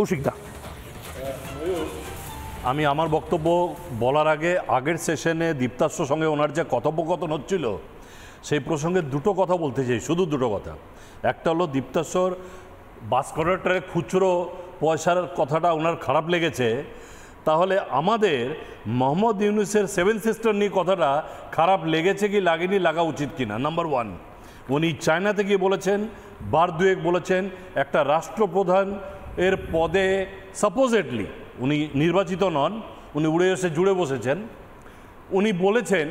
কৌশিকদা, আমি আমার বক্তব্য বলার আগে আগের সেশনে দীপ্তাশ্বর সঙ্গে ওনার যে কথোপকথন হচ্ছিল সেই প্রসঙ্গে দুটো কথা বলতে চাই, শুধু দুটো কথা। একটা হলো দীপ্তাশ্বর বাস কন্ডাক্টরের খুচরো পয়সার কথাটা ওনার খারাপ লেগেছে, তাহলে আমাদের মোহাম্মদ ইউনুসের 7 সিস্টার নিয়ে কথাটা খারাপ লেগেছে কি লাগেনি, লাগা উচিত কিনা। নাম্বার 1, উনি চায়নাতে গিয়ে বলেছেন, বার দুয়েক বলেছেন, একটা রাষ্ট্রপ্রধান এর পদে সাপোজেডলি উনি নির্বাচিত নন, উনি উড়ে এসে জুড়ে বসেছেন। উনি বলেছেন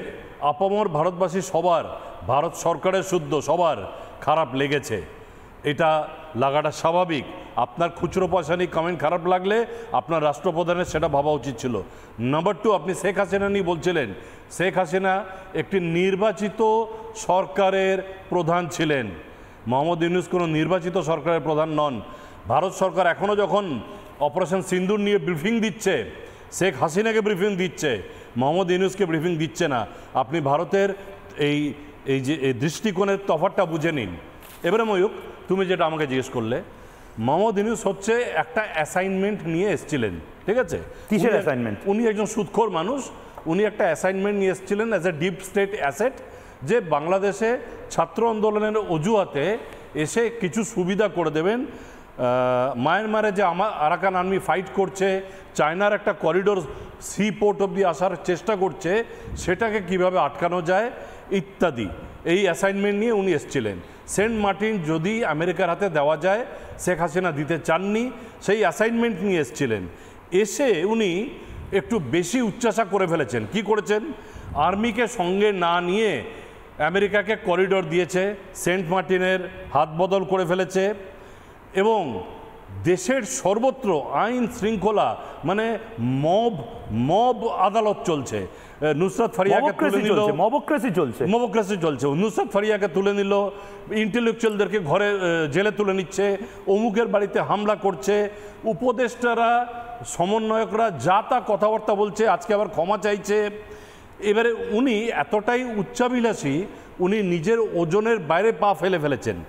আপামর ভারতবাসী সবার, ভারত সরকারের শুদ্ধ সবার খারাপ লেগেছে, এটা লাগাটা স্বাভাবিক। আপনার খুচরো পয়সা নিয়ে কমেন্ট খারাপ লাগলে আপনার রাষ্ট্রপ্রধানের সেটা ভাবা উচিত ছিল। নাম্বার 2, আপনি শেখ হাসিনা নিয়ে বলছিলেন, শেখ হাসিনা একটি নির্বাচিত সরকারের প্রধান ছিলেন। মোহাম্মদ ইউনুস কোনো নির্বাচিত সরকারের প্রধান নন। ভারত সরকার এখনও যখন অপারেশন সিন্দুর নিয়ে ব্রিফিং দিচ্ছে, শেখ হাসিনাকে ব্রিফিং দিচ্ছে, মোহাম্মদ ইউনুসকে ব্রিফিং দিচ্ছে না। আপনি ভারতের এই যে দৃষ্টিকোণের তফাৎটা বুঝে নিন। এবারে ময়ূক, তুমি যেটা আমাকে জিজ্ঞেস করলে, মোহাম্মদ ইউনুস হচ্ছে একটা অ্যাসাইনমেন্ট নিয়ে এসেছিলেন, ঠিক আছে? কিসের অ্যাসাইনমেন্ট? উনি একজন সুদখোর মানুষ, উনি একটা অ্যাসাইনমেন্ট নিয়ে এসেছিলেন as a deep state asset, যে বাংলাদেশে ছাত্র আন্দোলনের অজুহাতে এসে কিছু সুবিধা করে দেবেন। মায়ানমারে যে আরাকান আর্মি ফাইট করছে, চায়নার একটা করিডোর সি পোর্ট অব্দি আসার চেষ্টা করছে, সেটাকে কিভাবে আটকানো যায় ইত্যাদি, এই অ্যাসাইনমেন্ট নিয়ে উনি এসেছিলেন। সেন্ট মার্টিন যদি আমেরিকার হাতে দেওয়া যায়, শেখ হাসিনা দিতে চাননি, সেই অ্যাসাইনমেন্ট নিয়ে এসেছিলেন। এসে উনি একটু বেশি উচ্চাসা করে ফেলেছেন। কি করেছেন? আর্মিকে সঙ্গে না নিয়ে আমেরিকাকে করিডোর দিয়েছে, সেন্ট মার্টিনের হাত বদল করে ফেলেছে, এবং দেশের সর্বত্র আইন শৃঙ্খলা মানে মব আদালত চলছে। নুসরাত ফারিয়াকে তুলে নিল, মবক্রেসি চলছে। নুসরাত ফারিয়াকে তুলে নিল, ইন্টেলেকচুয়ালদেরকে ঘরে জেলে তুলে নিচ্ছে, অমুকের বাড়িতে হামলা করছে, উপদেষ্টারা সমন্বয়করা যা তা কথাবার্তা বলছে, আজকে আবার ক্ষমা চাইছে। এবারে উনি এতটাই উচ্চাভিলাষী, উনি নিজের ওজনের বাইরে পা ফেলেছেন।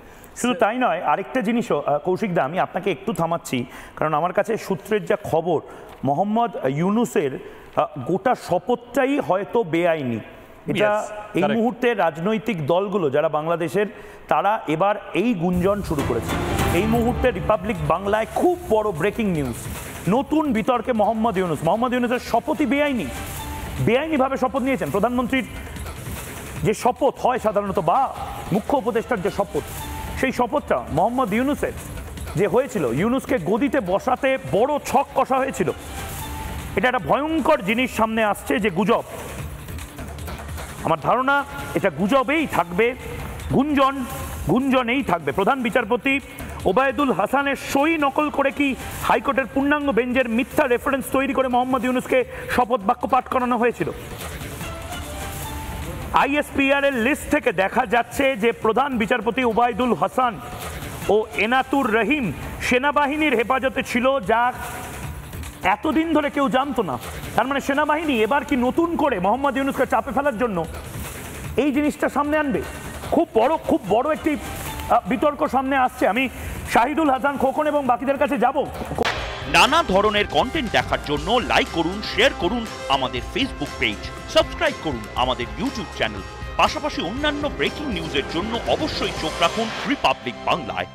শুধু তাই নয়, আরেকটা জিনিসও কৌশিকদা, আমি আপনাকে একটু থামাচ্ছি, কারণ আমার কাছে সূত্রের যা খবর, মোহাম্মদ ইউনুসের গোটা শপথটাই হয়তো বেআইনি। এটা এই মুহূর্তে রাজনৈতিক দলগুলো যারা বাংলাদেশের, তারা এবার এই গুঞ্জন শুরু করেছে। এই মুহূর্তে রিপাবলিক বাংলায় খুব বড় ব্রেকিং নিউজ, নতুন বিতর্কে মোহাম্মদ ইউনুসের শপথই বেআইনিভাবে শপথ নিয়েছেন। প্রধানমন্ত্রীর যে শপথ হয় সাধারণত, বা মুখ্য উপদেষ্টার যে শপথ, সেই শপথটা মোহাম্মদ ইউনুসের যে হয়েছিল, ইউনুসকে গদিতে বসাতে বড় ছক কষা হয়েছিল। এটা একটা ভয়ঙ্কর জিনিস সামনে আসছে, যে গুজব। আমার ধারণা এটা গুজবেই থাকবে, গুঞ্জনেই থাকবে। প্রধান বিচারপতি ওবায়দুল হাসানের সই নকল করে কি হাইকোর্টের পূর্ণাঙ্গ বেঞ্চের মিথ্যা রেফারেন্স তৈরি করে মোহাম্মদ ইউনুসকে শপথ বাক্য পাঠ করানো হয়েছিল? আইএসপিআর এর লিস্ট থেকে দেখা যাচ্ছে যে প্রধান বিচারপতি ওবায়দুল হাসান ও এনাতুর রহিম সেনাবাহিনীর হেফাজতে ছিল, যা এতদিন ধরে কেউ জানতো না। তার মানে সেনাবাহিনী এবার কি নতুন করে মোহাম্মদ ইউনুসকে চাপে ফেলার জন্য এই জিনিসটা সামনে আনবে? খুব বড় একটি বিতর্ক সামনে আসছে। আমি শাহিদুল হাসান খোকন এবং বাকিদের কাছে যাব। নানা ধরনের কন্টেন্ট দেখার জন্য লাইক করুন, শেয়ার করুন আমাদের ফেসবুক পেজ, সাবস্ক্রাইব করুন আমাদের ইউটিউব চ্যানেল। পাশাপাশি অন্যান্য ব্রেকিং নিউজের জন্য অবশ্যই চোখ রাখুন রিপাবলিক বাংলায়।